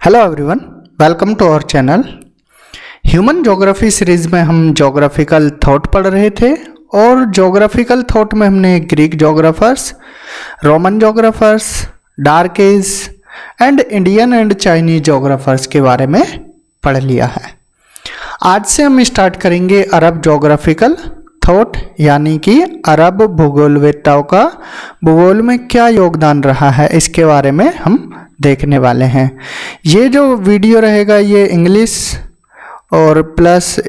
Hello everyone, welcome to our channel. Human geography series में हम geographical thought पढ़ रहे थे और ज्योग्राफिकल थॉट में हमने Greek geographers, Roman geographers, dark age and Indian and Chinese geographers के बारे में पढ़ लिया है। आज से हम स्टार्ट करेंगे अरब ज्योग्राफिकल थॉट, यानी कि अरब भूगोलवेत्ताओं का भूगोल में क्या योगदान रहा है, इसके बारे में हम देखने वाले हैं। ये जो वीडियो रहेगा ये इंग्लिश और प्लस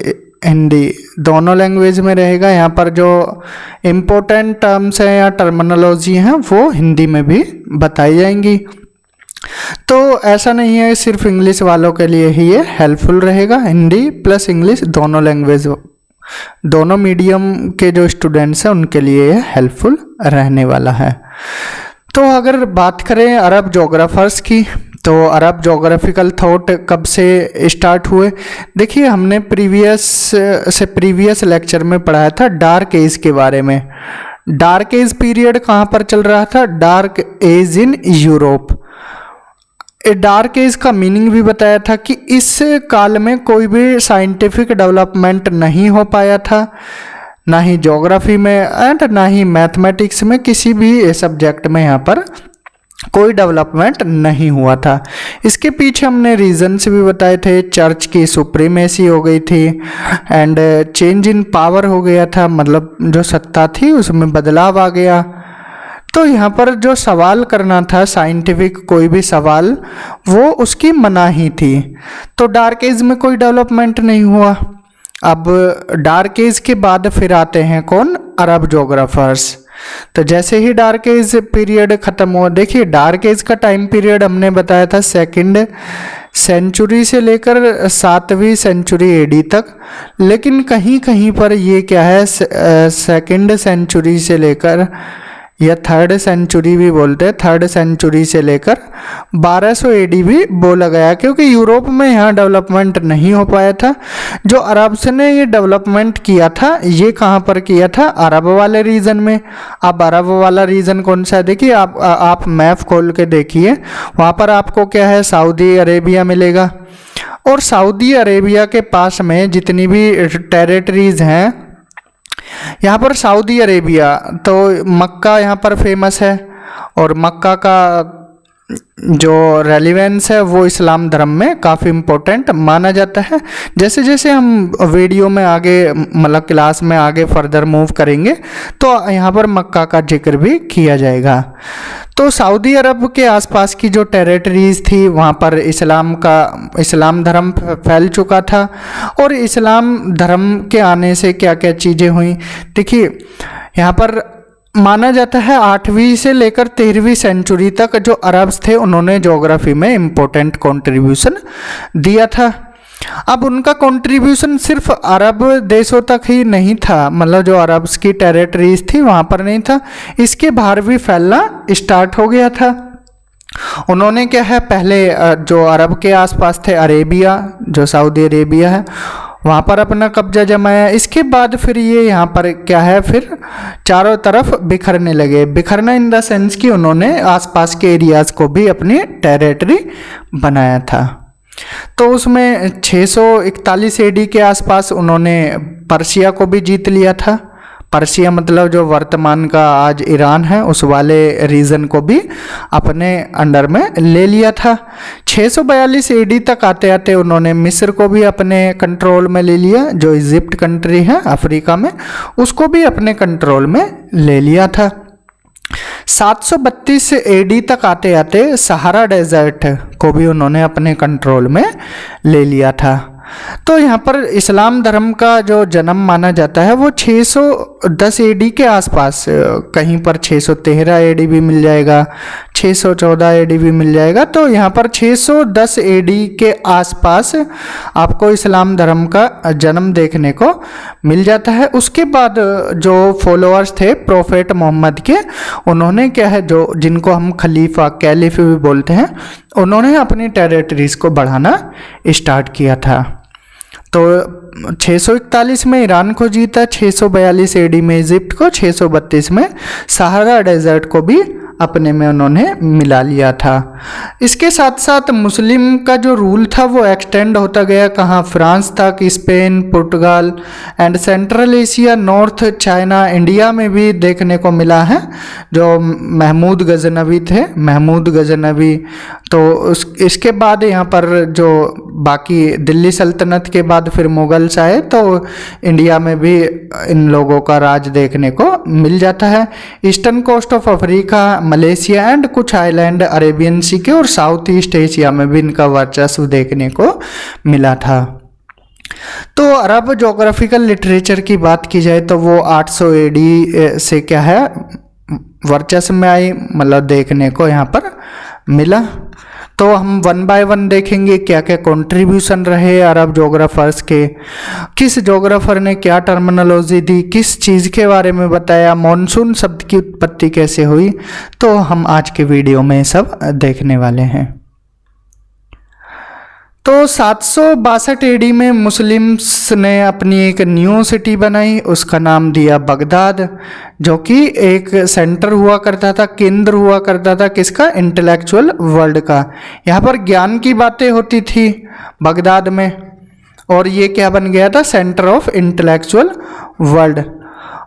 हिंदी दोनों लैंग्वेज में रहेगा। यहाँ पर जो इम्पोर्टेंट टर्म्स हैं या टर्मिनोलॉजी हैं वो हिंदी में भी बताई जाएंगी। तो ऐसा नहीं है सिर्फ इंग्लिश वालों के लिए ही ये हेल्पफुल रहेगा, हिंदी प्लस इंग्लिश दोनों लैंग्वेज, दोनों मीडियम के जो स्टूडेंट्स हैं उनके लिए ये हेल्पफुल रहने वाला है। तो अगर बात करें अरब ज्योग्राफर्स की, तो अरब ज्योग्राफिकल थॉट कब से स्टार्ट हुए? देखिए, हमने प्रीवियस लेक्चर में पढ़ाया था डार्क एज के बारे में। डार्क एज पीरियड कहाँ पर चल रहा था? Dark age in Europe. Dark age का मीनिंग भी बताया था कि इस काल में कोई भी साइंटिफिक डेवलपमेंट नहीं हो पाया था, ना ही ज्योग्राफी में एंड ना ही मैथमेटिक्स में, किसी भी सब्जेक्ट में यहाँ पर कोई डेवलपमेंट नहीं हुआ था। इसके पीछे हमने रीजन्स भी बताए थे। चर्च की सुप्रीमेसी हो गई थी एंड चेंज इन पावर हो गया था, मतलब जो सत्ता थी उसमें बदलाव आ गया। तो यहाँ पर जो सवाल करना था साइंटिफिक कोई भी सवाल, वो उसकी मनाही थी। तो डार्क एज में कोई डेवलपमेंट नहीं हुआ। अब डार्क एज के बाद फिर आते हैं कौन? अरब ज्योग्राफर्स। तो जैसे ही डार्क एज पीरियड खत्म हुआ, देखिए डार्क एज का टाइम पीरियड हमने बताया था 2nd सेंचुरी से लेकर 7वीं सेंचुरी एडी तक, लेकिन कहीं कहीं पर ये क्या है 2nd सेंचुरी से लेकर या 3rd सेंचुरी भी बोलते हैं, 3rd सेंचुरी से लेकर 1200 एडी भी बोला गया, क्योंकि यूरोप में यहाँ डेवलपमेंट नहीं हो पाया था। जो अरब्स ने ये डेवलपमेंट किया था, ये कहाँ पर किया था? अरब वाले रीजन में। अब अरब वाला रीजन कौन सा है? देखिए, आप मैप खोल के देखिए, वहाँ पर आपको क्या है? सऊदी अरेबिया मिलेगा। और सऊदी अरेबिया के पास में जितनी भी टेरिटरीज हैं, यहाँ पर सऊदी अरेबिया, तो मक्का यहाँ पर फेमस है और मक्का का जो रेलिवेंस है वो इस्लाम धर्म में काफ़ी इम्पोर्टेंट माना जाता है। जैसे जैसे हम वीडियो में आगे, मतलब क्लास में आगे फर्दर मूव करेंगे तो यहाँ पर मक्का का जिक्र भी किया जाएगा। तो सऊदी अरब के आसपास की जो टेरिटरीज थी वहाँ पर इस्लाम धर्म फैल चुका था। और इस्लाम धर्म के आने से क्या क्या चीज़ें हुई, देखिए यहाँ पर माना जाता है 8वीं से लेकर 13वीं सेंचुरी तक जो अरब्स थे उन्होंने ज्योग्राफी में इम्पोर्टेंट कंट्रीब्यूशन दिया था। अब उनका कंट्रीब्यूशन सिर्फ अरब देशों तक ही नहीं था, मतलब जो अरब्स की टेरिटरीज थी वहाँ पर नहीं था, इसके बाहर भी फैलना स्टार्ट हो गया था। उन्होंने क्या है, पहले जो अरब के आसपास थे अरेबिया, जो सऊदी अरेबिया है, वहाँ पर अपना कब्जा जमाया। इसके बाद फिर ये यहाँ पर क्या है, फिर चारों तरफ बिखरने लगे। बिखरना इन द सेंस कि उन्होंने आसपास के एरियाज़ को भी अपनी टेरिटरी बनाया था। तो उसमें 641 एडी के आसपास उन्होंने पर्शिया को भी जीत लिया था। पर्शिया मतलब जो वर्तमान का आज ईरान है उस वाले रीजन को भी अपने अंडर में ले लिया था। 642 एडी तक आते आते उन्होंने मिस्र को भी अपने कंट्रोल में ले लिया, जो इजिप्ट कंट्री है अफ्रीका में, उसको भी अपने कंट्रोल में ले लिया था। 732 एडी तक आते आते सहारा डेजर्ट को भी उन्होंने अपने कंट्रोल में ले लिया था। तो यहाँ पर इस्लाम धर्म का जो जन्म माना जाता है वो 610 एडी के आसपास, कहीं पर 613 एडी भी मिल जाएगा, 614 एडी भी मिल जाएगा। तो यहाँ पर 610 एडी के आसपास आपको इस्लाम धर्म का जन्म देखने को मिल जाता है। उसके बाद जो फॉलोअर्स थे प्रोफेट मोहम्मद के, उन्होंने क्या है, जो जिनको हम खलीफा कैलिफ भी बोलते हैं, उन्होंने अपनी टेरिटरीज को बढ़ाना स्टार्ट किया था। तो 641 में ईरान को जीता, 642 एडी में इजिप्ट को, 632 में सहारा डेजर्ट को भी अपने में उन्होंने मिला लिया था। इसके साथ साथ मुस्लिम का जो रूल था वो एक्सटेंड होता गया, कहाँ, फ्रांस तक, Spain, Portugal and central Asia, north China, India में भी देखने को मिला है। जो महमूद गजनवी थे, महमूद गजनवी, तो इसके बाद यहाँ पर जो बाकी दिल्ली सल्तनत के बाद फिर मुगल्स आए तो इंडिया में भी इन लोगों का राज देखने को मिल जाता है। Eastern coast of Africa, Malaysia and कुछ आइलैंड अरेबियन सी के और साउथ ईस्ट एशिया में भी इनका वर्चस्व देखने को मिला था। तो अरब जोग्राफिकल लिटरेचर की बात की जाए तो वो 800 AD से क्या है वर्चस्व में आई, मतलब देखने को यहाँ पर मिला। तो हम वन बाय वन देखेंगे क्या क्या कंट्रीब्यूशन रहे अरब जोग्राफर्स के, किस जोग्राफर ने क्या टर्मिनोलॉजी दी, किस चीज़ के बारे में बताया, मॉनसून शब्द की उत्पत्ति कैसे हुई। तो हम आज के वीडियो में सब देखने वाले हैं। तो 762 AD में मुस्लिम्स ने अपनी एक न्यू सिटी बनाई, उसका नाम दिया बगदाद, जो कि एक सेंटर हुआ करता था, केंद्र हुआ करता था किसका, इंटेलेक्चुअल वर्ल्ड का। यहाँ पर ज्ञान की बातें होती थी बगदाद में, और ये क्या बन गया था, सेंटर ऑफ इंटेलेक्चुअल वर्ल्ड।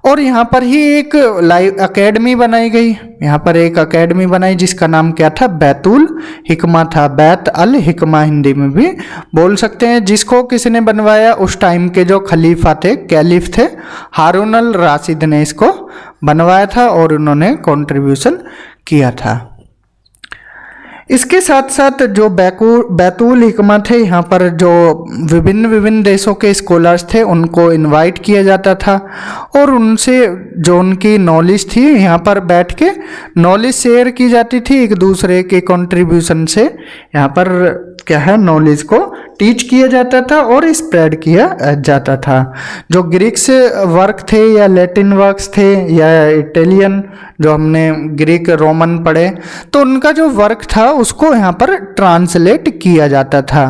और यहाँ पर ही एक लाइव एकेडमी बनाई गई, यहाँ पर एक एकेडमी बनाई जिसका नाम क्या था, बैतुल हिकमा था, बैत अल हिकमा हिंदी में भी बोल सकते हैं। जिसको किसने बनवाया, उस टाइम के जो खलीफा थे, कैलिफ थे, हारून अल राशिद ने इसको बनवाया था और उन्होंने कंट्रीब्यूशन किया था। इसके साथ साथ जो बैतुल हिकमा थे, यहाँ पर जो विभिन्न देशों के स्कॉलर्स थे उनको इनवाइट किया जाता था और उनसे जो उनकी नॉलेज थी यहाँ पर बैठ के नॉलेज शेयर की जाती थी, एक दूसरे के कंट्रीब्यूशन से यहाँ पर क्या है नॉलेज को टीच किया जाता था और स्प्रेड किया जाता था। जो ग्रीक्स वर्क थे या लैटिन वर्क्स थे या इटालियन, जो हमने ग्रीक रोमन पढ़े, तो उनका जो वर्क था उसको यहाँ पर ट्रांसलेट किया जाता था।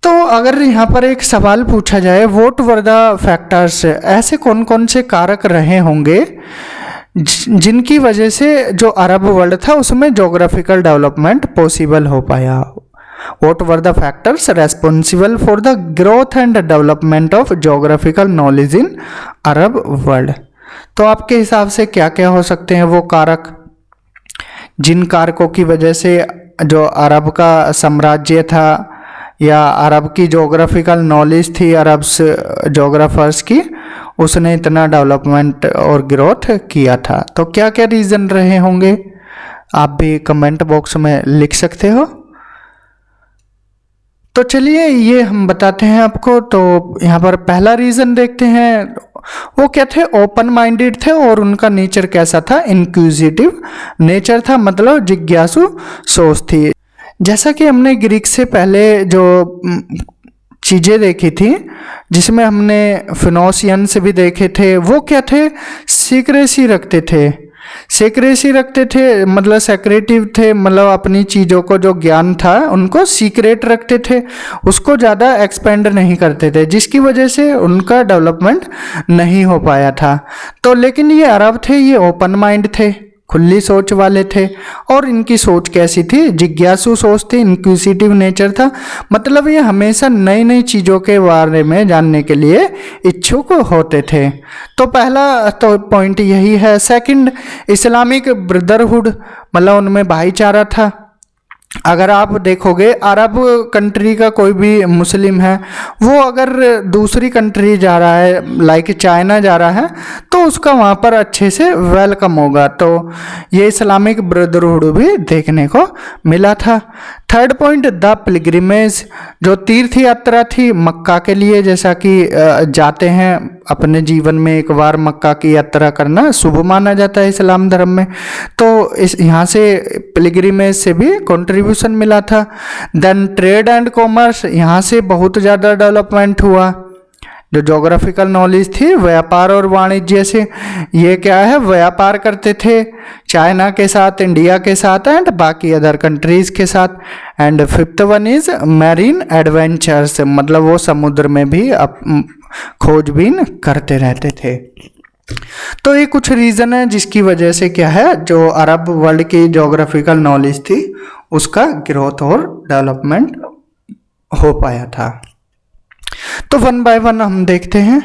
तो अगर यहाँ पर एक सवाल पूछा जाए, व्हाट वर द फैक्टर्स, ऐसे कौन कौन से कारक रहे होंगे जिनकी वजह से जो अरब वर्ल्ड था उसमें जोग्राफिकल डेवलपमेंट पॉसिबल हो पाया। What were the factors responsible for the growth and development of geographical knowledge in Arab world? तो आपके हिसाब से क्या क्या हो सकते हैं वो कारक, जिन कारकों की वजह से जो अरब का साम्राज्य था या अरब की जोग्राफिकल नॉलेज थी अरब जोग्राफर्स की, उसने इतना डेवलपमेंट और ग्रोथ किया था। तो क्या क्या रीज़न रहे होंगे आप भी कमेंट बॉक्स में लिख सकते हो। तो चलिए ये हम बताते हैं आपको। तो यहाँ पर पहला रीज़न देखते हैं, वो क्या थे, ओपन माइंडेड थे और उनका नेचर कैसा था, इंक्विजिटिव नेचर था, मतलब जिज्ञासु सोच थी। जैसा कि हमने ग्रीक से पहले जो चीज़ें देखी थी, जिसमें हमने फिनोशियंस भी देखे थे, वो क्या थे, सीक्रेसी रखते थे, सीक्रेसी रखते थे, मतलब सेक्रेटिव थे, मतलब अपनी चीज़ों को जो ज्ञान था उनको सीक्रेट रखते थे, उसको ज़्यादा एक्सपेंड नहीं करते थे, जिसकी वजह से उनका डेवलपमेंट नहीं हो पाया था। तो लेकिन ये अरब थे, ये ओपन माइंड थे, खुली सोच वाले थे, और इनकी सोच कैसी थी, जिज्ञासु सोच थी, इंक्विजिटिव नेचर था, मतलब ये हमेशा नई नई चीज़ों के बारे में जानने के लिए इच्छुक होते थे। तो पहला तो पॉइंट यही है। सेकंड, इस्लामिक ब्रदरहुड, मतलब उनमें भाईचारा था। अगर आप देखोगे अरब कंट्री का कोई भी मुस्लिम है, वो अगर दूसरी कंट्री जा रहा है, लाइक चाइना जा रहा है, तो उसका वहाँ पर अच्छे से वेलकम होगा। तो ये इस्लामिक ब्रदरहुड भी देखने को मिला था। थर्ड पॉइंट, द पिलग्रिमेज, जो तीर्थ यात्रा थी मक्का के लिए, जैसा कि जाते हैं अपने जीवन में एक बार मक्का की यात्रा करना शुभ माना जाता है इस्लाम धर्म में, तो इस यहाँ से पिलग्रिमेज से भी कंट्रीब्यूशन मिला था। देन ट्रेड एंड कॉमर्स, यहाँ से बहुत ज़्यादा डेवलपमेंट हुआ। जो जोग्राफिकल नॉलेज थी व्यापार और वाणिज्य से, ये क्या है, व्यापार करते थे चाइना के साथ, इंडिया के साथ एंड बाकी अदर कंट्रीज़ के साथ। And fifth one is marine adventures, मतलब वो समुद्र में भी खोजबीन करते रहते थे। तो ये कुछ रीज़न है जिसकी वजह से क्या है, जो अरब वर्ल्ड की जोग्राफिकल नॉलेज थी उसका ग्रोथ और डेवलपमेंट हो पाया था। तो वन बाय वन हम देखते हैं।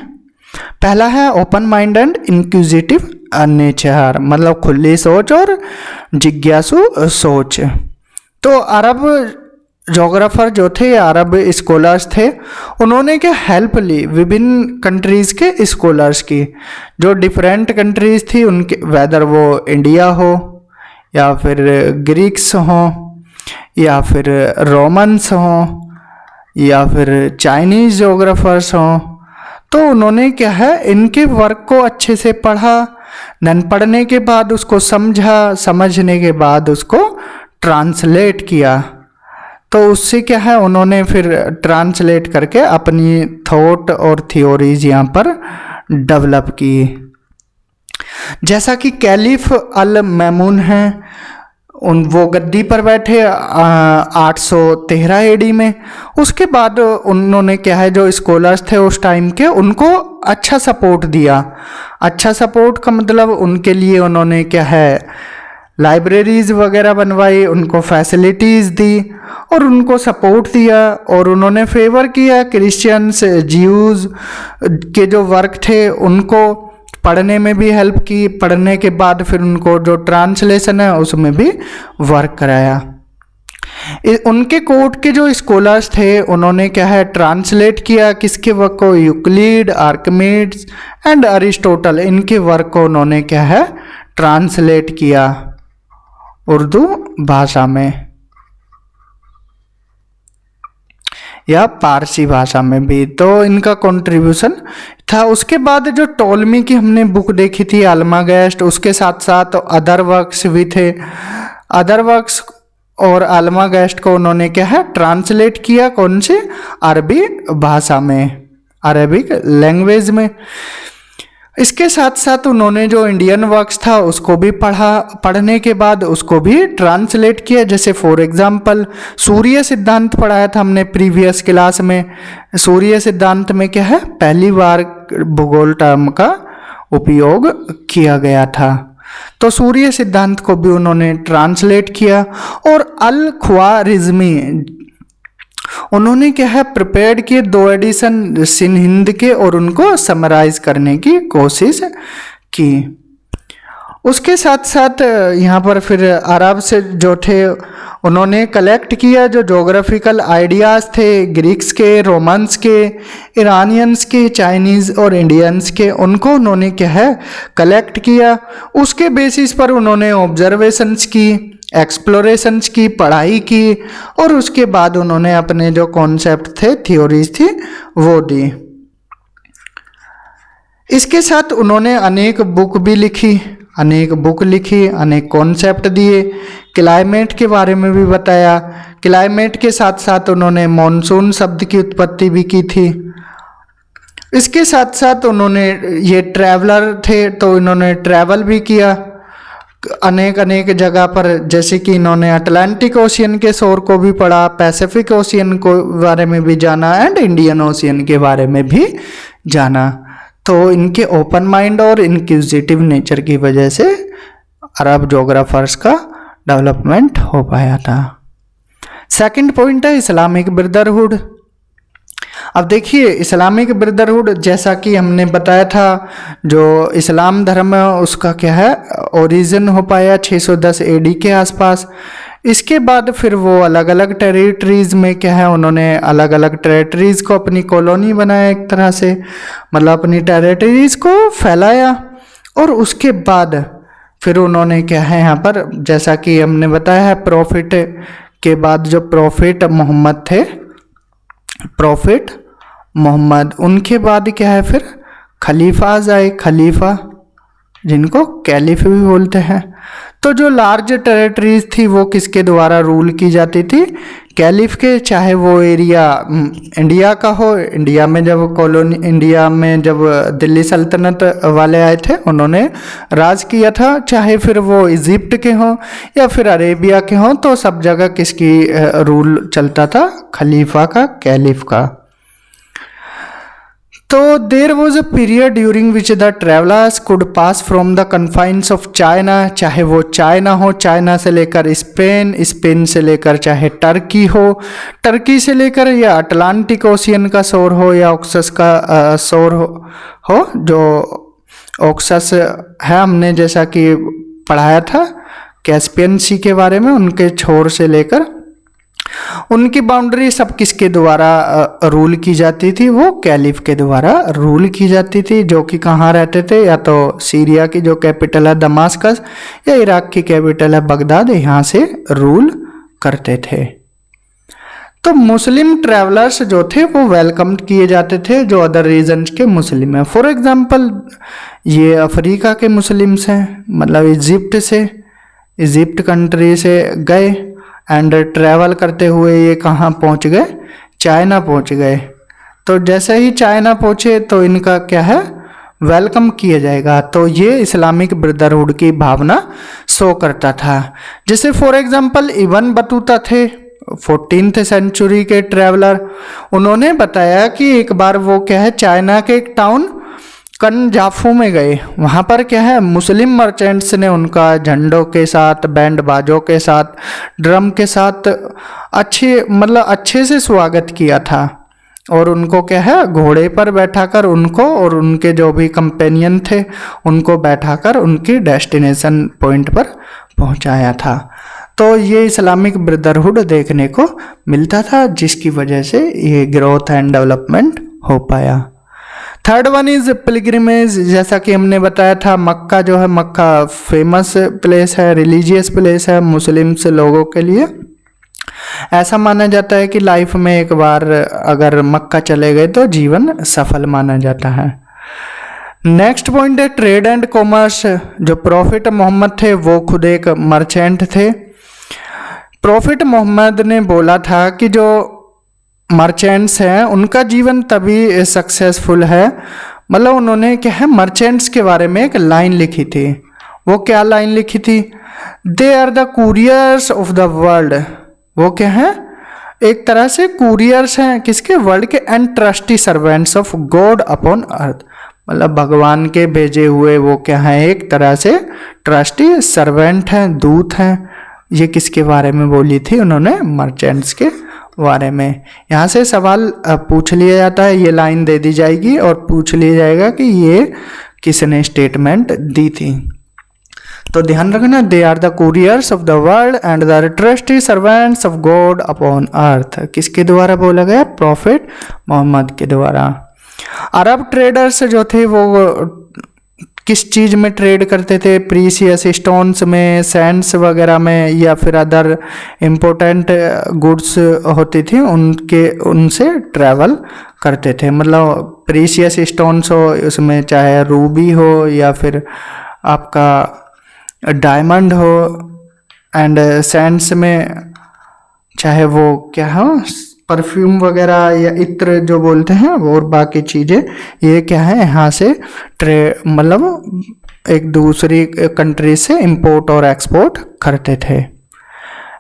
पहला है open mind and inquisitive nature, मतलब खुली सोच और जिज्ञासु सोच। तो अरब जोग्राफर जो थे, अरब स्कॉलर्स थे, उन्होंने क्या हेल्प ली विभिन्न कंट्रीज़ के स्कॉलर्स की, जो डिफरेंट कंट्रीज़ थी उनके, वेदर वो इंडिया हो या फिर ग्रीक्स हो या फिर रोमन्स हो या फिर चाइनीज़ जोग्राफर्स हों। तो उन्होंने क्या है, इनके वर्क को अच्छे से पढ़ा, देन पढ़ने के बाद उसको समझा, समझने के बाद उसको ट्रांसलेट किया। तो उससे क्या है, उन्होंने फिर ट्रांसलेट करके अपनी थॉट और थ्योरीज यहाँ पर डेवलप की। जैसा कि कैलिफ अल मैमून हैं, वो गद्दी पर बैठे 813 एडी में। उसके बाद उन्होंने क्या है, जो स्कॉलर्स थे उस टाइम के, उनको अच्छा सपोर्ट दिया। अच्छा सपोर्ट का मतलब उनके लिए उन्होंने क्या है, लाइब्रेरीज़ वगैरह बनवाई, उनको फैसिलिटीज़ दी और उनको सपोर्ट दिया। और उन्होंने फेवर किया क्रिश्चियंस, ज्यूज़ के जो वर्क थे उनको पढ़ने में भी हेल्प की। पढ़ने के बाद फिर उनको जो ट्रांसलेशन है उसमें भी वर्क कराया। उनके कोर्ट के जो स्कॉलर्स थे उन्होंने क्या है, ट्रांसलेट किया किसके वर्क को, यूक्लिड, आर्किमिडीज एंड अरिस्टोटल, इनके वर्क को उन्होंने क्या है, ट्रांसलेट किया उर्दू भाषा में या पारसी भाषा में भी। तो इनका कंट्रीब्यूशन था। उसके बाद जो टोलमी की हमने बुक देखी थी, अल्मागेस्ट, उसके साथ साथ अदर वर्क्स भी थे। अदर वर्क्स और अल्मागेस्ट को उन्होंने क्या है, ट्रांसलेट किया, कौन से, अरबी भाषा में, अरबिक लैंग्वेज में। इसके साथ साथ उन्होंने जो इंडियन वर्क्स था उसको भी पढ़ा, पढ़ने के बाद उसको भी ट्रांसलेट किया। जैसे फॉर एग्जांपल सूर्य सिद्धांत पढ़ाया था हमने प्रीवियस क्लास में। सूर्य सिद्धांत में क्या है, पहली बार भूगोल टर्म का उपयोग किया गया था। तो सूर्य सिद्धांत को भी उन्होंने ट्रांसलेट किया। और अल ख्वारिज़मी, उन्होंने क्या है, प्रिपेयर्ड किए 2 एडिशन सिन हिंद के और उनको समराइज करने की कोशिश की। उसके साथ साथ यहाँ पर फिर अरब से जो थे उन्होंने कलेक्ट किया जो जोग्राफिकल आइडियाज़ थे, ग्रीक्स के, रोमन्स के, ईरानियंस के, चाइनीज़ और इंडियंस के, उनको उन्होंने क्या है, कलेक्ट किया। उसके बेसिस पर उन्होंने ऑब्जर्वेशंस की, एक्सप्लोरेशंस की, पढ़ाई की और उसके बाद उन्होंने अपने जो कॉन्सेप्ट थे, थ्योरीज थी, वो दी। इसके साथ उन्होंने अनेक बुक लिखी, अनेक कॉन्सेप्ट दिए। क्लाइमेट के बारे में भी बताया। क्लाइमेट के साथ साथ उन्होंने मॉनसून शब्द की उत्पत्ति भी की थी। इसके साथ साथ उन्होंने, ये ट्रैवलर थे तो इन्होंने ट्रैवल भी किया अनेक जगह पर, जैसे कि इन्होंने अटलांटिक ओशियन के शोर को भी पढ़ा, पैसिफिक ओशियन को बारे में भी जाना एंड इंडियन ओशियन के बारे में भी जाना। तो इनके ओपन माइंड और इंक्विजिटिव नेचर की वजह से अरब जोग्राफर्स का डेवलपमेंट हो पाया था। सेकंड पॉइंट है इस्लामिक ब्रदरहुड। अब देखिए इस्लामिक ब्रदरहुड, जैसा कि हमने बताया था, जो इस्लाम धर्म है उसका क्या है, ओरिजिन हो पाया 610 एडी के आसपास। इसके बाद फिर वो अलग अलग टेरिटरीज़ में क्या है, उन्होंने अलग अलग टेरिटरीज़ को अपनी कॉलोनी बनाया, एक तरह से मतलब अपनी टेरिटरीज़ को फैलाया। और उसके बाद फिर उन्होंने क्या है, यहाँ पर जैसा कि हमने बताया है, प्रॉफिट के बाद जो प्रॉफिट मोहम्मद थे, प्रॉफिट मोहम्मद, उनके बाद क्या है, फिर खलीफाज आए, खलीफा जिनको कैलिफ भी बोलते हैं। तो जो लार्ज टेरिटरीज थी वो किसके द्वारा रूल की जाती थी, कैलिफ के, चाहे वो एरिया इंडिया का हो। इंडिया में जब कॉलोनी, इंडिया में जब दिल्ली सल्तनत वाले आए थे उन्होंने राज किया था, चाहे फिर वो इजिप्ट के हों या फिर अरेबिया के हों, तो सब जगह किसकी रूल चलता था, खलीफा का, कैलिफ का। तो there was a period during which the travellers could pass from the confines of China, चाहे वो चाइना हो, चाइना से लेकर स्पेन, स्पेन से लेकर चाहे टर्की हो, टर्की से लेकर या अटलांटिक ओशियन का शोर हो या ऑक्सस का शोर हो जो ऑक्सस है, हमने जैसा कि पढ़ाया था कैस्पियन सी के बारे में, उनके छोर से लेकर उनकी बाउंड्री सब किसके द्वारा रूल की जाती थी, वो कैलिफ के द्वारा रूल की जाती थी, जो कि कहाँ रहते थे, या तो सीरिया की जो कैपिटल है दमास्कस या इराक की कैपिटल है बगदाद, यहाँ से रूल करते थे। तो मुस्लिम ट्रैवलर्स जो थे वो वेलकम किए जाते थे जो अदर रीजन्स के मुस्लिम हैं। फॉर एग्जांपल ये अफ्रीका के मुस्लिम्स हैं, मतलब इजिप्ट कंट्री से गए एंड ट्रैवल करते हुए ये कहाँ पहुँच गए, चाइना पहुँच गए। तो जैसे ही चाइना पहुँचे तो इनका क्या है, वेलकम किया जाएगा। तो ये इस्लामिक ब्रदरहुड की भावना शो करता था। जैसे फॉर एग्जांपल इब्न बतूता थे 14th सेंचुरी के ट्रैवलर, उन्होंने बताया कि एक बार वो क्या है चाइना के एक टाउन कनजाफू में गए, वहाँ पर क्या है मुस्लिम मर्चेंट्स ने उनका झंडों के साथ, बैंड बाजों के साथ, ड्रम के साथ अच्छे से स्वागत किया था और उनको क्या है घोड़े पर बैठाकर उनको और उनके जो भी कंपेनियन थे उनको बैठाकर उनकी डेस्टिनेशन पॉइंट पर पहुँचाया था। तो ये इस्लामिक ब्रदरहुड देखने को मिलता था, जिसकी वजह से ये ग्रोथ एंड डेवलपमेंट हो पाया। Third one is pilgrimage. जैसा कि हमने बताया था मक्का जो है, मक्का फेमस प्लेस है, रिलीजियस प्लेस है मुस्लिम्स लोगों के लिए। ऐसा माना जाता है कि लाइफ में एक बार अगर मक्का चले गए तो जीवन सफल माना जाता है। नेक्स्ट पॉइंट है ट्रेड एंड कॉमर्स। जो प्रॉफिट मोहम्मद थे वो खुद एक मर्चेंट थे। प्रॉफिट मोहम्मद ने बोला था कि जो मर्चेंट्स हैं उनका जीवन तभी सक्सेसफुल है, मतलब उन्होंने क्या है मर्चेंट्स के बारे में एक लाइन लिखी थी। वो क्या लाइन लिखी थी, they are the couriers of the world. वो क्या है, एक तरह से कुरियर्स हैं किसके, वर्ल्ड के, and trustee servants of God upon अर्थ, मतलब भगवान के भेजे हुए वो क्या है एक तरह से ट्रस्टी सर्वेंट हैं, दूत हैं। ये किसके बारे में बोली थी उन्होंने, मर्चेंट्स के बारे में। यहाँ से सवाल पूछ लिया जाता है, ये लाइन दे दी जाएगी और पूछ लिया जाएगा कि ये किसने स्टेटमेंट दी थी। तो ध्यान रखना, they are the couriers of the world and the trustee servants of God upon earth. किसके द्वारा बोला गया, प्रॉफिट मोहम्मद के द्वारा। अरब ट्रेडर्स जो थे वो किस चीज़ में ट्रेड करते थे, प्रीसियस स्टोन्स में, सैंड्स वगैरह में, या फिर अदर इम्पोर्टेंट गुड्स होती थी उनसे ट्रैवल करते थे। मतलब प्रीसियस स्टोन्स हो उसमें चाहे रूबी हो या फिर आपका डायमंड हो, एंड सैंड्स में चाहे वो क्या हो परफ्यूम वगैरह या इत्र जो बोलते हैं और बाकी चीज़ें, ये क्या है यहाँ से मतलब एक दूसरी कंट्री से इंपोर्ट और एक्सपोर्ट करते थे।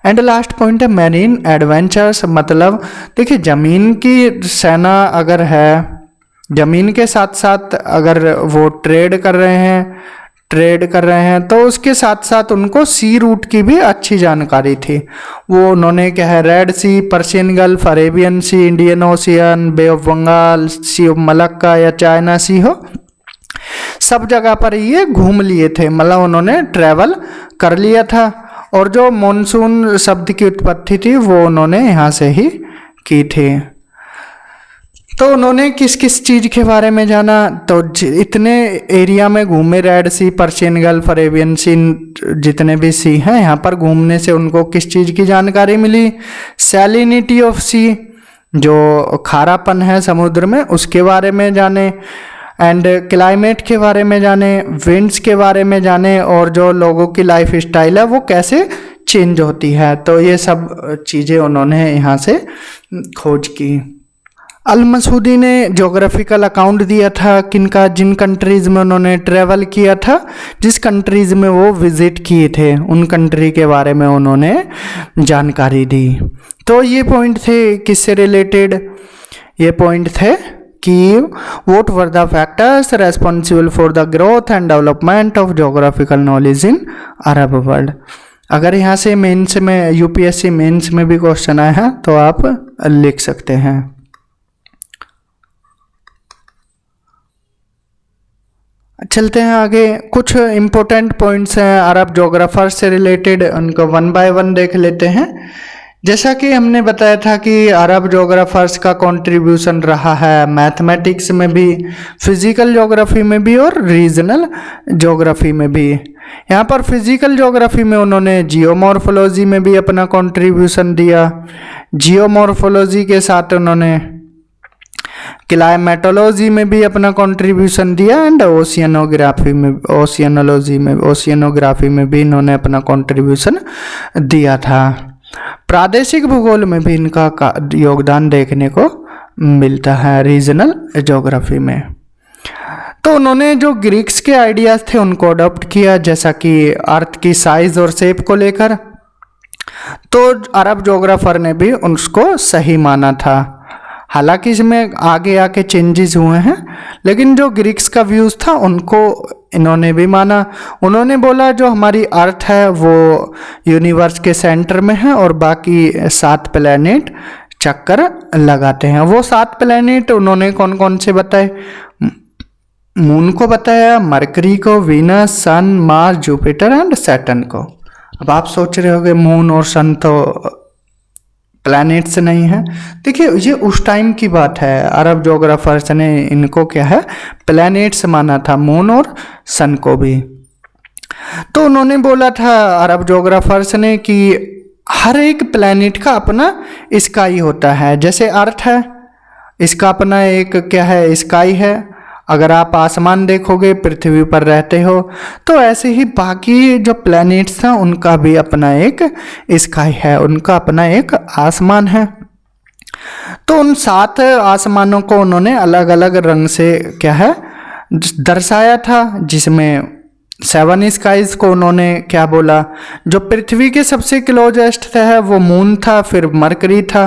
एंड लास्ट पॉइंट है मैरीन एडवेंचर्स। मतलब देखिए ज़मीन की सेना अगर है, ज़मीन के साथ साथ अगर वो ट्रेड कर रहे हैं तो उसके साथ साथ उनको सी रूट की भी अच्छी जानकारी थी। वो उन्होंने क्या है Red Sea, Persian Gulf, Arabian Sea, Indian Ocean, Bay of Bengal, Sea of Malacca या चाइना सी हो, सब जगह पर ये घूम लिए थे, मतलब उन्होंने ट्रैवल कर लिया था। और जो मॉनसून शब्द की उत्पत्ति थी वो उन्होंने यहाँ से ही की थी। तो उन्होंने किस किस चीज़ के बारे में जाना, तो इतने एरिया में घूमे, red Sea, Persian Gulf, Arabian सी, जितने भी सी हैं यहाँ पर घूमने से उनको किस चीज़ की जानकारी मिली, सैलिनिटी ऑफ सी, जो खारापन है समुद्र में उसके बारे में जाने, एंड क्लाइमेट के बारे में जाने, विंड्स के बारे में जाने, और जो लोगों की लाइफ स्टाइल है वो कैसे चेंज होती है। तो ये सब चीज़ें उन्होंने यहाँ से खोज की। अल मसूदी ने जोग्राफिकल अकाउंट दिया था किनका, जिन कंट्रीज़ में उन्होंने ट्रैवल किया था, जिस कंट्रीज़ में वो विज़िट किए थे उन कंट्री के बारे में उन्होंने जानकारी दी। तो ये पॉइंट थे किससे रिलेटेड, ये पॉइंट थे कि what were the factors responsible for the growth and development of geographical knowledge in Arab world. अगर यहाँ से मेंस में, यूपीएससी मेंस में भी क्वेश्चन आया है तो आप लिख सकते हैं। चलते हैं आगे, कुछ इम्पोर्टेंट पॉइंट्स हैं अरब जोग्राफर से रिलेटेड, उनको वन बाय वन देख लेते हैं। जैसा कि हमने बताया था कि अरब जोग्राफर्स का कंट्रीब्यूशन रहा है मैथमेटिक्स में भी, फिजिकल ज्योग्राफी में भी और रीजनल ज्योग्राफी में भी। यहाँ पर फिजिकल ज्योग्राफी में उन्होंने जियोमॉर्फोलॉजी में भी अपना कंट्रीब्यूशन दिया, जियोमॉर्फोलॉजी के साथ उन्होंने क्लाइमेटोलॉजी में भी अपना कंट्रीब्यूशन दिया एंड ओशियनोग्राफी में, ओशियनोग्राफी में भी इन्होंने अपना कंट्रीब्यूशन दिया था। प्रादेशिक भूगोल में भी इनका योगदान देखने को मिलता है रीजनल ज्योग्राफी में। तो उन्होंने जो ग्रीक्स के आइडियाज थे उनको अडॉप्ट किया, जैसा कि अर्थ की साइज और शेप को लेकर, तो अरब ज्योग्राफर ने भी उसको सही माना था। हालांकि इसमें आगे आके चेंजेस हुए हैं, लेकिन जो ग्रीक्स का व्यूज था उनको इन्होंने भी माना। उन्होंने बोला जो हमारी अर्थ है वो यूनिवर्स के सेंटर में है और बाकी 7 प्लैनेट चक्कर लगाते हैं। वो 7 प्लैनेट उन्होंने कौन कौन से बताए? मून को बताया, मरकरी को, Venus, sun, Mars, Jupiter and Saturn को। अब आप सोच रहे होंगे मून और सन तो प्लैनेट्स नहीं है। देखिए ये उस टाइम की बात है, अरब ज्योग्राफर्स ने इनको क्या है प्लैनेट्स माना था, मून और सन को भी। तो उन्होंने बोला था अरब ज्योग्राफर्स ने कि हर एक प्लैनेट का अपना स्काई होता है। जैसे अर्थ है, इसका अपना एक क्या है स्काई है। अगर आप आसमान देखोगे, पृथ्वी पर रहते हो, तो ऐसे ही बाकी जो प्लैनेट्स हैं उनका भी अपना एक स्काई है, उनका अपना एक आसमान है। तो उन 7 आसमानों को उन्होंने अलग अलग रंग से क्या है दर्शाया था, जिसमें 7 स्काइज को उन्होंने क्या बोला, जो पृथ्वी के सबसे क्लोजेस्ट है वो मून था, फिर मरकरी था।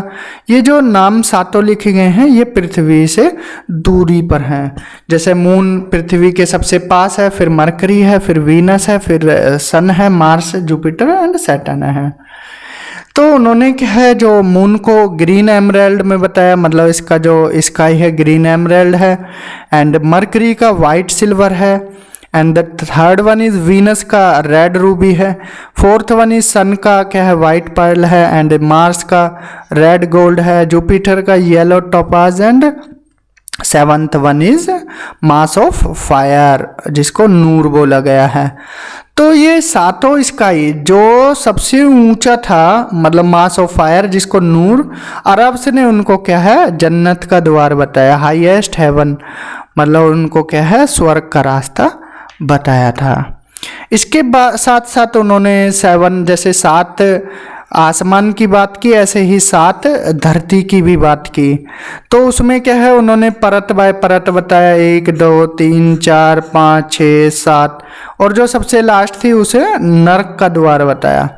ये जो नाम 7 लिखे गए हैं ये पृथ्वी से दूरी पर हैं। जैसे मून पृथ्वी के सबसे पास है, फिर मरकरी है, फिर वीनस है, फिर सन है, मार्स, जुपिटर एंड सैटर्न है। तो उन्होंने क्या है जो मून को ग्रीन एमराल्ड में बताया, मतलब इसका जो स्काई है ग्रीन एमराल्ड है, एंड मरकरी का वाइट सिल्वर है, and the third one is Venus का रेड रूबी है, फोर्थ वन इज सन का क्या है वाइट पर्ल है, एंड मार्स का रेड गोल्ड है, जुपिटर का yellow topaz, and 7th one is mass of fire जिसको नूर बोला गया है। तो ये 7 स्काई जो सबसे ऊंचा था, मतलब मास ऑफ फायर जिसको नूर, अरब्स ने उनको क्या है जन्नत का द्वार बताया, हाईएस्ट हेवन, मतलब उनको क्या है स्वर्ग का रास्ता बताया था। इसके साथ साथ उन्होंने 7 जैसे 7 आसमान की बात की, ऐसे ही 7 धरती की भी बात की। तो उसमें क्या है उन्होंने परत बाय परत बताया, 1 2 3 4 5 6 7, और जो सबसे लास्ट थी उसे नरक का द्वार बताया।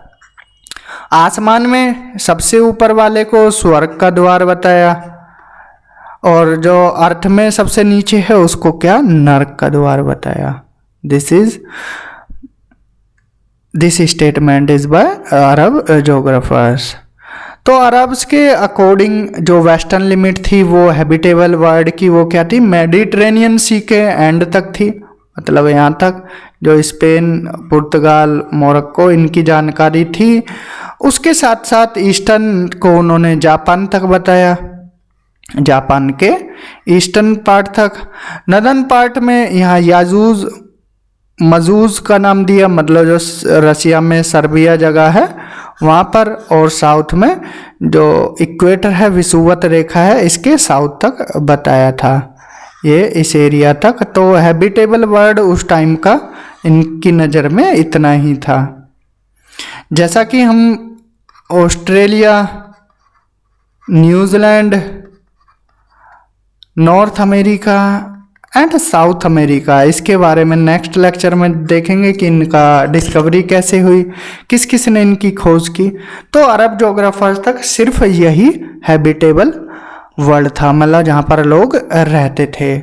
आसमान में सबसे ऊपर वाले को स्वर्ग का द्वार बताया, और जो अर्थ में सबसे नीचे है उसको क्या नरक का द्वार बताया। दिस स्टेटमेंट इज बाय अरब ज्योग्राफर्स। तो अरब्स के अकॉर्डिंग जो वेस्टर्न लिमिट थी वो हैबिटेबल वर्ल्ड की वो क्या थी, मेडिटेरेनियन सी के एंड तक थी, मतलब यहाँ तक जो स्पेन, पुर्तगाल, मोरक्को इनकी जानकारी थी। उसके साथ साथ ईस्टर्न को उन्होंने जापान तक बताया, जापान के ईस्टर्न पार्ट तक। नदर्न पार्ट में यहाँ याजूज मजूज का नाम दिया, मतलब जो रसिया में सर्बिया जगह है वहाँ पर, और साउथ में जो इक्वेटर है विषुवत रेखा है इसके साउथ तक बताया था, ये इस एरिया तक। तो हैबिटेबल वर्ल्ड उस टाइम का इनकी नज़र में इतना ही था। जैसा कि हम Australia, New Zealand, north America and south America, इसके बारे में नेक्स्ट लेक्चर में देखेंगे कि इनका डिस्कवरी कैसे हुई, किस किस ने इनकी खोज की। तो अरब ज्योग्राफर्स तक सिर्फ यही हैबिटेबल वर्ल्ड था, मतलब जहाँ पर लोग रहते थे।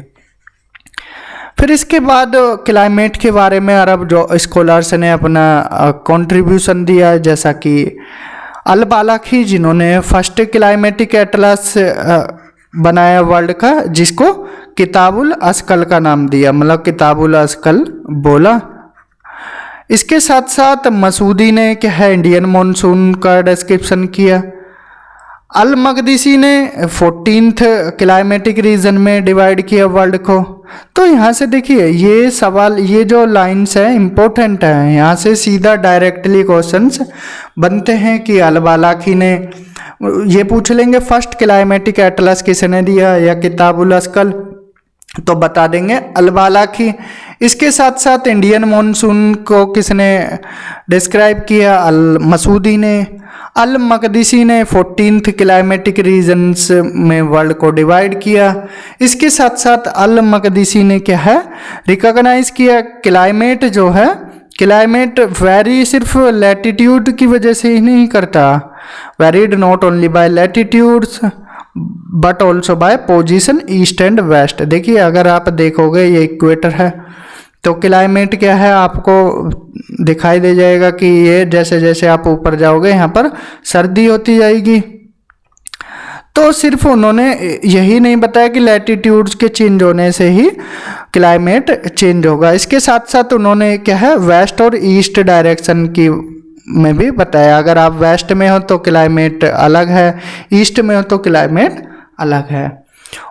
फिर इसके बाद क्लाइमेट के बारे में अरब जो स्कॉलर्स ने अपना कंट्रीब्यूशन दिया, जैसा कि अल बालाखी जिन्होंने फर्स्ट क्लाइमेटिक एटलस बनाया वर्ल्ड का, जिसको किताबुल अस्कल का नाम दिया, मतलब किताबुल अस्कल बोला। इसके साथ साथ मसूदी ने क्या है इंडियन मॉनसून का डिस्क्रिप्शन किया। अल मकदीसी ने 14th क्लाइमेटिक रीजन में डिवाइड किया वर्ल्ड को। तो यहाँ से देखिए ये सवाल, ये जो लाइंस है इम्पोर्टेंट है, यहाँ से सीधा डायरेक्टली क्वेश्चंस बनते हैं कि अल बालाखी ने, ये पूछ लेंगे फर्स्ट क्लाइमेटिक एटलस किसने दिया या किताबुल अस्कल, तो बता देंगे अल बालाखी। इसके साथ साथ इंडियन मॉनसून को किसने डिस्क्राइब किया, अल मसूदी ने। अल मकदीसी ने 14th क्लाइमेटिक रीजन्स में वर्ल्ड को डिवाइड किया। इसके साथ साथ अल मकदीसी ने क्या है रिकॉग्नाइज किया क्लाइमेट जो है, क्लाइमेट वेरी सिर्फ लैटिट्यूड की वजह से ही नहीं करता, varied not only by latitudes but also by position east and west. देखिए अगर आप देखोगे ये इक्वेटर है, तो क्लाइमेट क्या है आपको दिखाई दे जाएगा कि ये जैसे जैसे आप ऊपर जाओगे यहाँ पर सर्दी होती जाएगी। तो सिर्फ उन्होंने यही नहीं बताया कि लैटिट्यूड्स के चेंज होने से ही क्लाइमेट चेंज होगा, इसके साथ साथ उन्होंने क्या है वेस्ट और ईस्ट डायरेक्शन की में भी बताया। अगर आप वेस्ट में हो तो क्लाइमेट अलग है, ईस्ट में हो तो क्लाइमेट अलग है।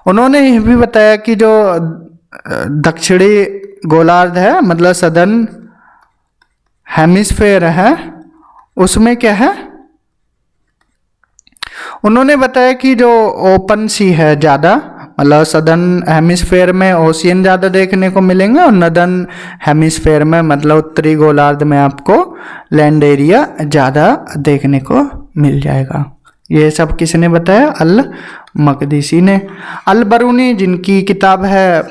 उन्होंने यह भी बताया कि जो दक्षिणी गोलार्ध है, मतलब सदर्न हेमिस्फेयर है, उसमें क्या है उन्होंने बताया कि जो ओपन सी है ज़्यादा, मतलब सदर्न हेमिस्फेयर में ओशियन ज़्यादा देखने को मिलेंगे और नदर्न हेमिस्फेयर में मतलब उत्तरी गोलार्ध में आपको लैंड एरिया ज़्यादा देखने को मिल जाएगा। ये सब किसने बताया, अल मकदीसी ने। अल बरूनी जिनकी किताब है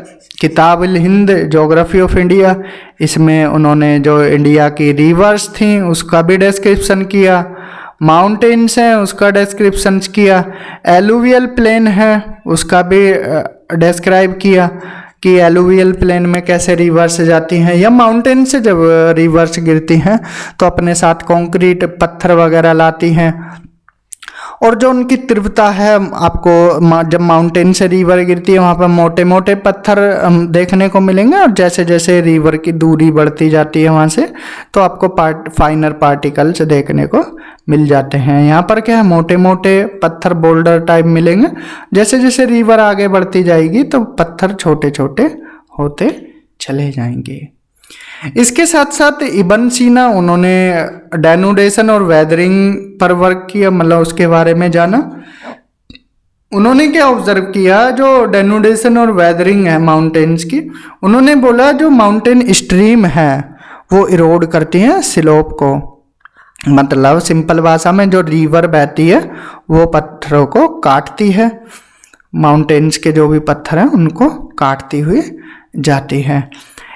किताब अल हिंद जोग्राफी ऑफ इंडिया, इसमें उन्होंने जो इंडिया की रिवर्स थी उसका भी डिस्क्रिप्शन किया, माउंटेन्स हैं उसका डिस्क्रिप्शन किया, एलुवियल प्लेन है उसका भी डिस्क्राइब किया कि एलुवियल प्लेन में कैसे रिवर्स जाती हैं, या माउंटेन से जब रिवर्स गिरती हैं तो अपने साथ कंक्रीट पत्थर वगैरह लाती हैं, और जो उनकी तीव्रता है आपको जब माउंटेन से रिवर गिरती है वहाँ पर मोटे मोटे पत्थर देखने को मिलेंगे, और जैसे जैसे रिवर की दूरी बढ़ती जाती है वहाँ से तो आपको फाइनर पार्टिकल्स देखने को मिल जाते हैं। यहाँ पर क्या है मोटे मोटे पत्थर बोल्डर टाइप मिलेंगे, जैसे जैसे रिवर आगे बढ़ती जाएगी तो पत्थर छोटे छोटे होते चले जाएंगे। इसके साथ साथ इब्न सीना उन्होंने डेनुडेशन और वेदरिंग पर वर्क किया, मतलब उसके बारे में जाना। उन्होंने क्या ऑब्जर्व किया, जो डेनुडेशन और वेदरिंग है माउंटेन्स की, उन्होंने बोला जो माउंटेन स्ट्रीम है वो इरोड करती हैं स्लोप को, मतलब सिंपल भाषा में जो रिवर बहती है वो पत्थरों को काटती है, माउंटेन्स के जो भी पत्थर हैं उनको काटती हुई जाती है।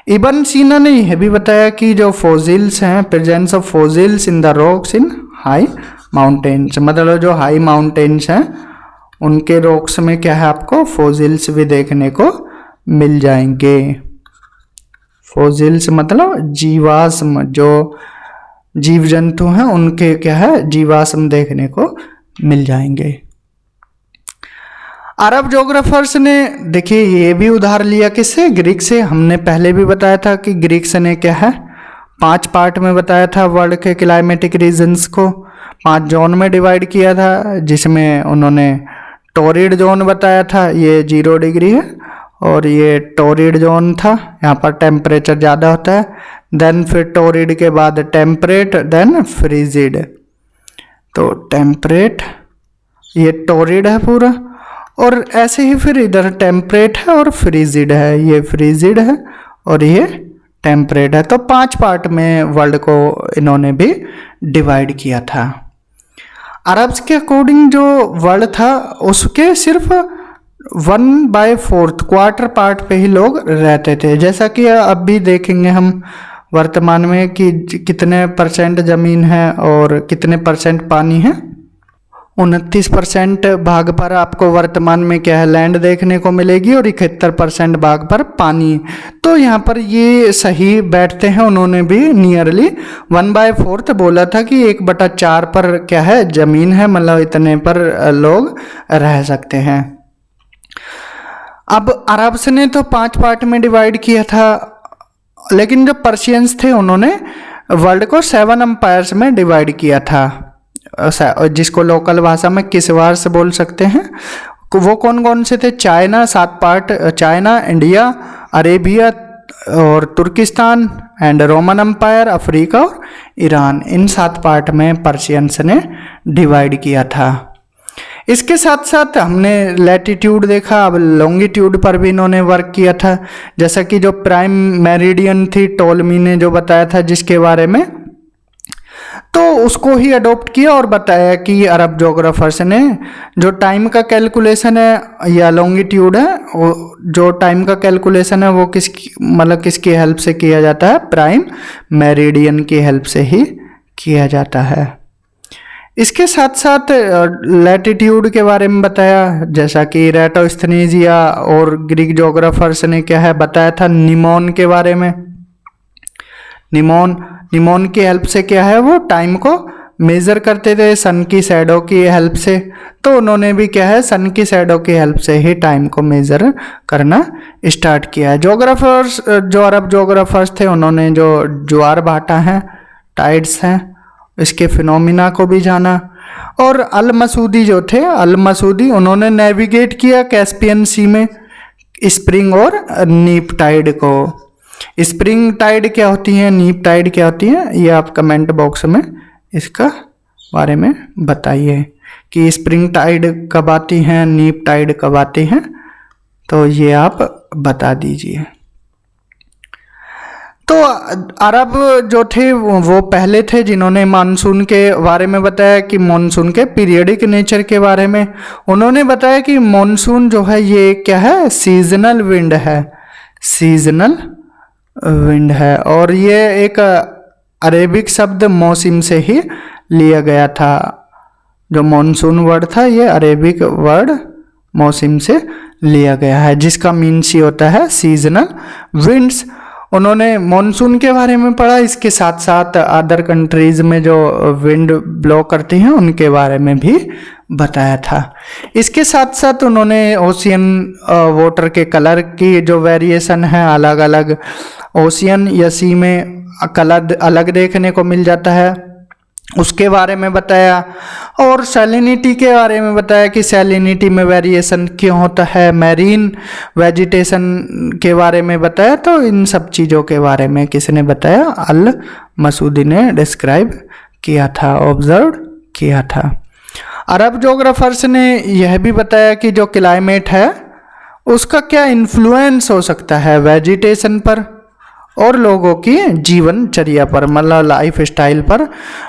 इब्न सीना ने यह भी बताया कि जो फोसिल्स हैं, presence of fossils in the rocks in high mountains, मतलब जो हाई माउंटेन्स हैं उनके रॉक्स में क्या है आपको फोसिल्स भी देखने को मिल जाएंगे। फोसिल्स मतलब जीवाश्म, जो जीव जंतु हैं उनके क्या है जीवाश्म देखने को मिल जाएंगे। अरब जोग्राफर्स ने देखिए ये भी उधार लिया किससे, ग्रीक से। हमने पहले भी बताया था कि ग्रीक्स ने क्या है 5 पार्ट में बताया था वर्ल्ड के क्लाइमेटिक रीजन्स को, 5 जोन में डिवाइड किया था, जिसमें उन्होंने टोरिड जोन बताया था, ये 0 डिग्री है, और ये टोरिड जोन था, यहाँ पर टेम्परेचर ज़्यादा होता है। देन फिर टोरिड के बाद टेम्परेट, देन फ्रीजिड। तो टेम्परेट ये टोरिड है पूरा, और ऐसे ही फिर इधर टेम्परेट है और फ्रीजिड है, ये फ्रीजिड है और ये टेम्परेट है। तो 5 पार्ट में वर्ल्ड को इन्होंने भी डिवाइड किया था। अरब्स के अकॉर्डिंग जो वर्ल्ड था उसके सिर्फ 1/4 क्वार्टर पार्ट पे ही लोग रहते थे, जैसा कि अब भी देखेंगे हम वर्तमान में कि कितने % ज़मीन है और कितने % पानी है। 29% भाग पर आपको वर्तमान में क्या है लैंड देखने को मिलेगी और 71% भाग पर पानी। तो यहाँ पर ये सही बैठते हैं। उन्होंने भी नियरली 1/4 बोला था कि 1/4 पर क्या है जमीन है, मतलब इतने पर लोग रह सकते हैं। अब अरब्स ने तो 5 पार्ट में डिवाइड किया था, लेकिन जो पर्शियंस थे उन्होंने वर्ल्ड को 7 एम्पायर्स में डिवाइड किया था, जिसको लोकल भाषा में किसवार्स बोल सकते हैं। वो कौन कौन से थे? China 7 part, China, India, Arabia और तुर्किस्तान एंड रोमन एम्पायर, अफ्रीका और ईरान, इन 7 पार्ट में पर्शियंस ने डिवाइड किया था। इसके साथ साथ हमने लैटिट्यूड देखा, अब लॉन्गिट्यूड पर भी इन्होंने वर्क किया था, जैसा कि जो प्राइम मेरिडियन थी टोलमी ने जो बताया था जिसके बारे में, तो उसको ही अडॉप्ट किया और बताया कि अरब जोग्राफर्स ने जो टाइम का कैलकुलेशन है या लॉन्गिट्यूड है, जो टाइम का कैलकुलेशन है वो किसकी हेल्प से किया जाता है? प्राइम मेरिडियन की हेल्प से ही किया जाता है। इसके साथ साथ लैटिट्यूड के बारे में बताया, जैसा कि एराटोस्थेनीज और ग्रीक जोग्राफर्स ने क्या है बताया था निमोन के बारे में। निमोन की हेल्प से क्या है वो टाइम को मेज़र करते थे सन की शैडो की हेल्प से। तो उन्होंने भी क्या है सन की शैडो की हेल्प से ही टाइम को मेज़र करना स्टार्ट किया है। जोग्राफर्स, जो अरब जोग्राफर्स थे, उन्होंने जो ज्वार भाटा है, टाइड्स हैं, इसके फिनोमिना को भी जाना। और अल मसूदी जो थे, अल मसूदी, उन्होंने नेविगेट किया कैस्पियन सी में स्प्रिंग और नीप टाइड को। स्प्रिंग टाइड क्या होती है, नीप टाइड क्या होती है, ये आप कमेंट बॉक्स में इसका बारे में बताइए कि स्प्रिंग टाइड कब आती हैं, नीप टाइड कब आती हैं, तो ये आप बता दीजिए। तो अरब जो थे वो पहले थे जिन्होंने मानसून के बारे में बताया कि मानसून के पीरियडिक नेचर के बारे में। उन्होंने बताया कि मानसून जो है ये क्या है, सीजनल विंड है, सीजनल विंड है। और ये एक अरेबिक शब्द मौसम से ही लिया गया था। जो मानसून वर्ड था ये अरेबिक वर्ड मौसम से लिया गया है, जिसका मीन्स ही होता है सीजनल विंड्स। उन्होंने मानसून के बारे में पढ़ा, इसके साथ साथ अदर कंट्रीज में जो विंड ब्लो करती हैं उनके बारे में भी बताया था। इसके साथ साथ उन्होंने ओशियन वाटर के कलर की जो वेरिएशन है, अलग अलग ओशियन या सी में कलर अलग देखने को मिल जाता है, उसके बारे में बताया। और सैलिनिटी के बारे में बताया कि सैलिनिटी में वेरिएशन क्यों होता है, मैरीन वेजिटेशन के बारे में बताया। तो इन सब चीज़ों के बारे में किसने बताया? अल मसूदी ने डिस्क्राइब किया था, ऑब्जर्व किया था। अरब जोग्राफर्स ने यह भी बताया कि जो क्लाइमेट है उसका क्या इन्फ्लुएंस हो सकता है वेजिटेशन पर और लोगों की जीवनचर्या पर, मतलब लाइफ स्टाइल पर,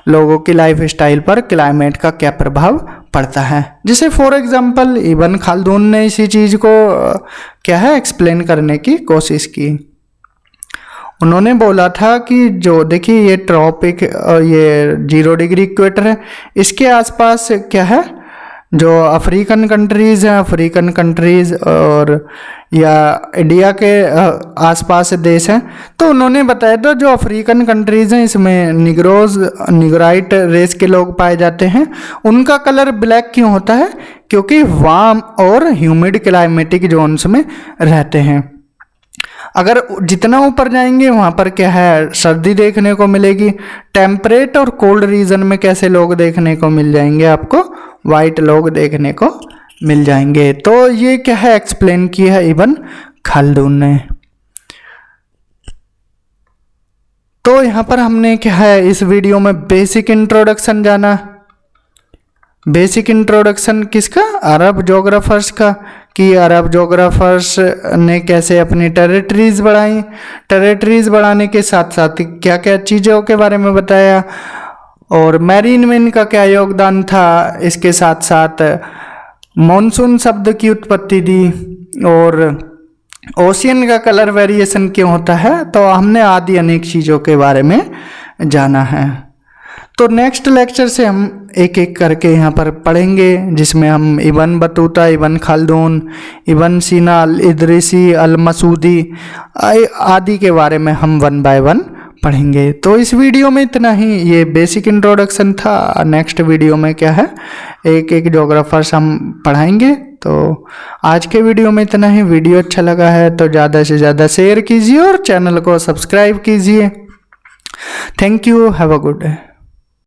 लोगों की लाइफ स्टाइल पर क्लाइमेट का क्या प्रभाव पड़ता है। जैसे फॉर एग्जांपल इब्न खालदून ने इसी चीज़ को क्या है एक्सप्लेन करने की कोशिश की। उन्होंने बोला था कि जो देखिए ये ट्रॉपिक, ये 0 डिग्री इक्वेटर है, इसके आसपास क्या है जो अफ्रीकन कंट्रीज़ हैं, अफ्रीकन कंट्रीज़ और या इंडिया के आसपास देश हैं। तो उन्होंने बताया था जो अफ्रीकन कंट्रीज़ हैं इसमें निगराइट रेस के लोग पाए जाते हैं। उनका कलर ब्लैक क्यों होता है? क्योंकि वार्म और ह्यूमिड क्लाइमेटिक जोन्स में रहते हैं। अगर जितना ऊपर जाएंगे वहाँ पर क्या है सर्दी देखने को मिलेगी। टेम्परेट और कोल्ड रीजन में कैसे लोग देखने को मिल जाएंगे? आपको वाइट लोग देखने को मिल जाएंगे। तो ये क्या है एक्सप्लेन किया है इब्न खालदून ने। तो यहाँ पर हमने क्या है इस वीडियो में बेसिक इंट्रोडक्शन जाना। बेसिक इंट्रोडक्शन किसका? अरब जोग्राफर्स का, कि अरब जोग्राफर्स ने कैसे अपनी टेरिटरीज बढ़ाई, टेरिटरीज बढ़ाने के साथ साथ क्या क्या चीज़ों के बारे में बताया, और मैरीन विंड का क्या योगदान था। इसके साथ साथ मॉनसून शब्द की उत्पत्ति दी और ओशियन का कलर वेरिएशन क्यों होता है। तो हमने आदि अनेक चीज़ों के बारे में जाना है। तो नेक्स्ट लेक्चर से हम एक एक करके यहाँ पर पढ़ेंगे, जिसमें हम इब्न बतूता, इब्न खल्दून, इब्न सीना, अल इदरीसी, अल मसूदी आदि के बारे में हम 1 बाय 1 पढ़ेंगे। तो इस वीडियो में इतना ही, ये बेसिक इंट्रोडक्शन था। नेक्स्ट वीडियो में क्या है, एक एक जोग्राफर्स हम पढ़ाएंगे। तो आज के वीडियो में इतना ही। वीडियो अच्छा लगा है तो ज़्यादा से ज़्यादा शेयर कीजिए और चैनल को सब्सक्राइब कीजिए। Thank you, have a good day.